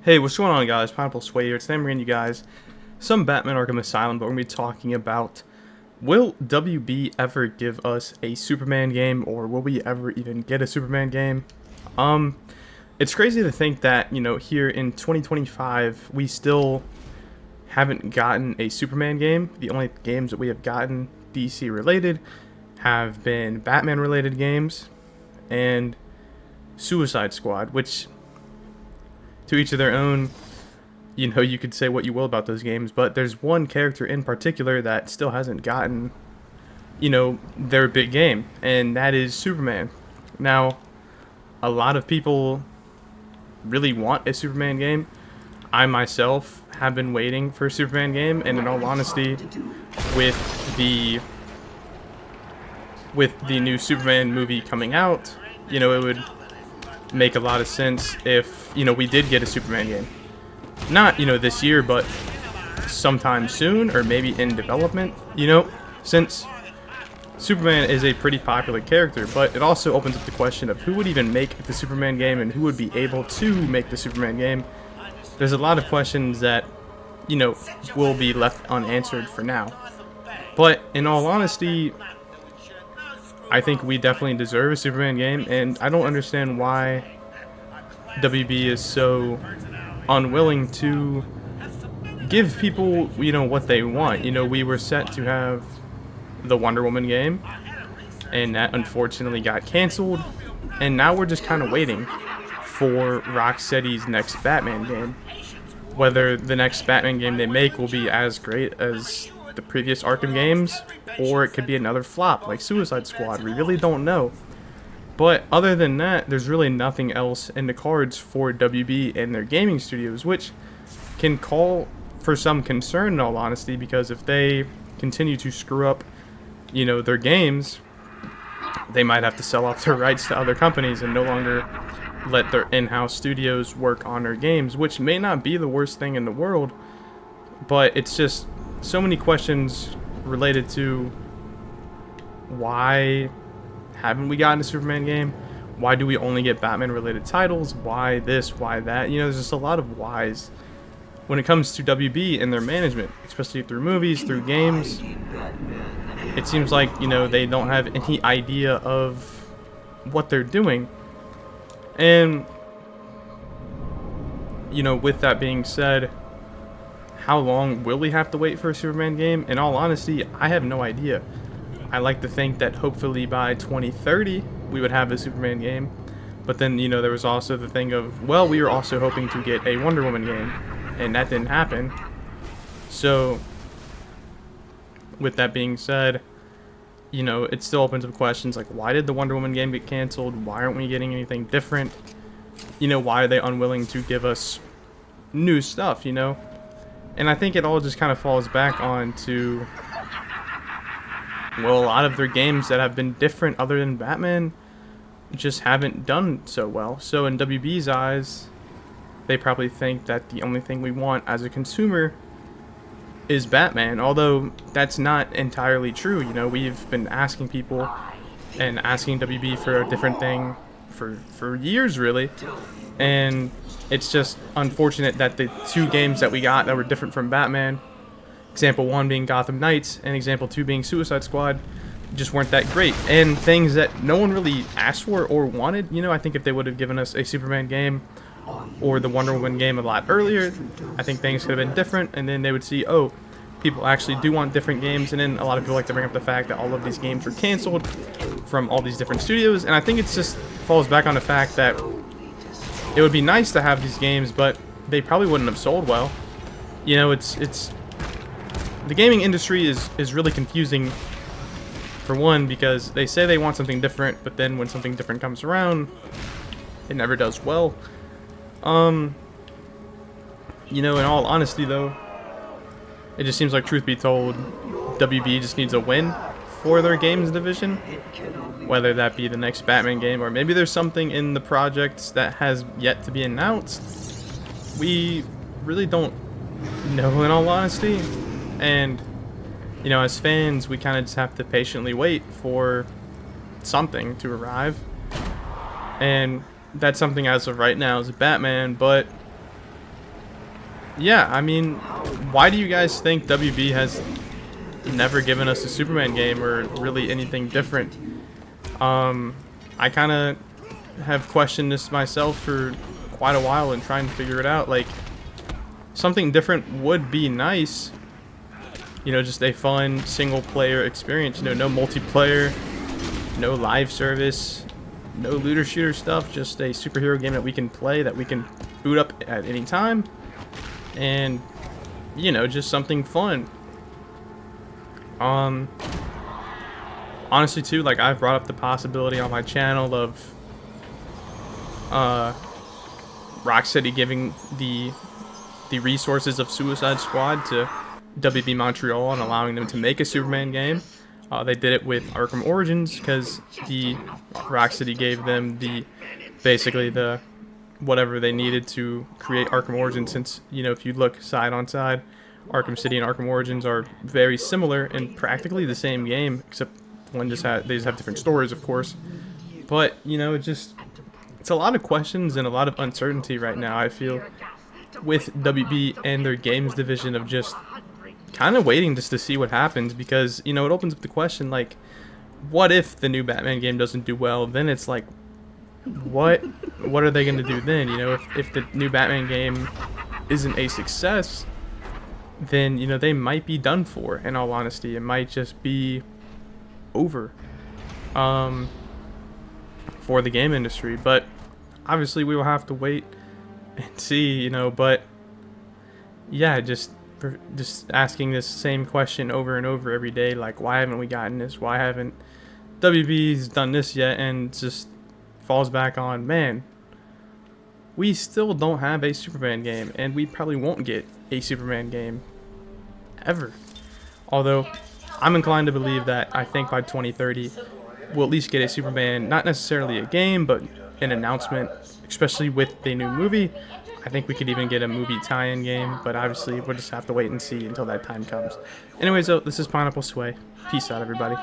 Hey, what's going on, guys? Pineapple Sway here. Today I'm bringing you guys some Batman Arkham Asylum, but we're going to be talking about, will WB ever give us a Superman game, or will we ever even get a Superman game? It's crazy to think that, here in 2025, we still haven't gotten a Superman game. The only games that we have gotten DC related have been Batman related games and Suicide Squad, which, to each of their own. You could say what you will about those games, but there's one character in particular that still hasn't gotten, their big game, and that is Superman. Now, a lot of people really want a Superman game. I myself have been waiting for a Superman game, and in all honesty, with the new Superman movie coming out, it would make a lot of sense if we did get a Superman game, not this year, but sometime soon, or maybe in development, since Superman is a pretty popular character. But it also opens up the question of who would even make the Superman game and who would be able to make the Superman game. There's a lot of questions that will be left unanswered for now, but in all honesty, I think we definitely deserve a Superman game, and I don't understand why WB is so unwilling to give people, what they want. We were set to have the Wonder Woman game, and that unfortunately got canceled, and now we're just kind of waiting for Rocksteady's next Batman game. Whether the next Batman game they make will be as great as the previous Arkham games, or it could be another flop like Suicide Squad. We really don't know. But other than that, there's really nothing else in the cards for WB and their gaming studios, which can call for some concern in all honesty, because if they continue to screw up, their games, they might have to sell off their rights to other companies and no longer let their in-house studios work on their games, which may not be the worst thing in the world, but it's just so many questions related to why haven't we gotten a Superman game? Why do we only get Batman related titles? Why this? Why that? There's just a lot of whys when it comes to WB and their management, especially through movies, through games. It seems like, they don't have any idea of what they're doing. And, with that being said, how long will we have to wait for a Superman game? In all honesty, I have no idea. I like to think that hopefully by 2030 we would have a Superman game. But then, there was also the thing of, well, we were also hoping to get a Wonder Woman game, and that didn't happen. So, with that being said, it still opens up questions like, why did the Wonder Woman game get canceled? Why aren't we getting anything different? Why are they unwilling to give us new stuff, And I think it all just kind of falls back on to, well, a lot of their games that have been different other than Batman just haven't done so well. So in WB's eyes, they probably think that the only thing we want as a consumer is Batman, although that's not entirely true. We've been asking people and asking WB for a different thing for years, really, and it's just unfortunate that the two games that we got that were different from Batman, example 1 being Gotham Knights and example 2 being Suicide Squad, just weren't that great, and things that no one really asked for or wanted. I think if they would have given us a Superman game or the Wonder Woman game a lot earlier, I think things could have been different, and then they would see, oh, people actually do want different games. And then a lot of people like to bring up the fact that all of these games were canceled from all these different studios, and I think it just falls back on the fact that it would be nice to have these games, but they probably wouldn't have sold well. It's the gaming industry is really confusing, for one, because they say they want something different, but then when something different comes around, it never does well. In all honesty, though, it just seems like, truth be told, WB just needs a win for their games division, whether that be the next Batman game, or maybe there's something in the projects that has yet to be announced. We really don't know, in all honesty, and as fans, we kind of just have to patiently wait for something to arrive, and that something as of right now is Batman. But Yeah, I mean, why do you guys think WB has never given us a Superman game or really anything different? I kind of have questioned this myself for quite a while and trying to figure it out. Like, something different would be nice. You know, just a fun single player experience. You know, no multiplayer, no live service, no looter shooter stuff. Just a superhero game that we can play, that we can boot up at any time. And, you know, just something fun. Honestly too, like, I've brought up the possibility on my channel of Rocksteady giving the resources of Suicide Squad to WB Montreal and allowing them to make a Superman game. They did it with Arkham Origins because the Rocksteady gave them basically the whatever they needed to create Arkham Origins. Since, you know, if you look side on side, Arkham City and Arkham Origins are very similar and practically the same game, except they just have different stories, of course. But, you know, it's a lot of questions and a lot of uncertainty right now, I feel, with WB and their games division, of just kind of waiting just to see what happens, because, you know, it opens up the question, like, what if the new Batman game doesn't do well? Then it's like, what are they going to do then? You know, if the new Batman game isn't a success, then, you know, they might be done for. In all honesty, it might just be over for the game industry. But obviously we will have to wait and see, you know. But yeah, just asking this same question over and over every day, like, why haven't we gotten this? Why haven't WB's done this yet? And just falls back on, man, we still don't have a Superman game, and we probably won't get a Superman game ever. Although I'm inclined to believe that I think by 2030 we'll at least get a Superman, not necessarily a game, but an announcement, especially with the new movie. I think we could even get a movie tie-in game, but obviously we'll just have to wait and see until that time comes. Anyways, though, this is Pineapple Sway. Peace out, everybody.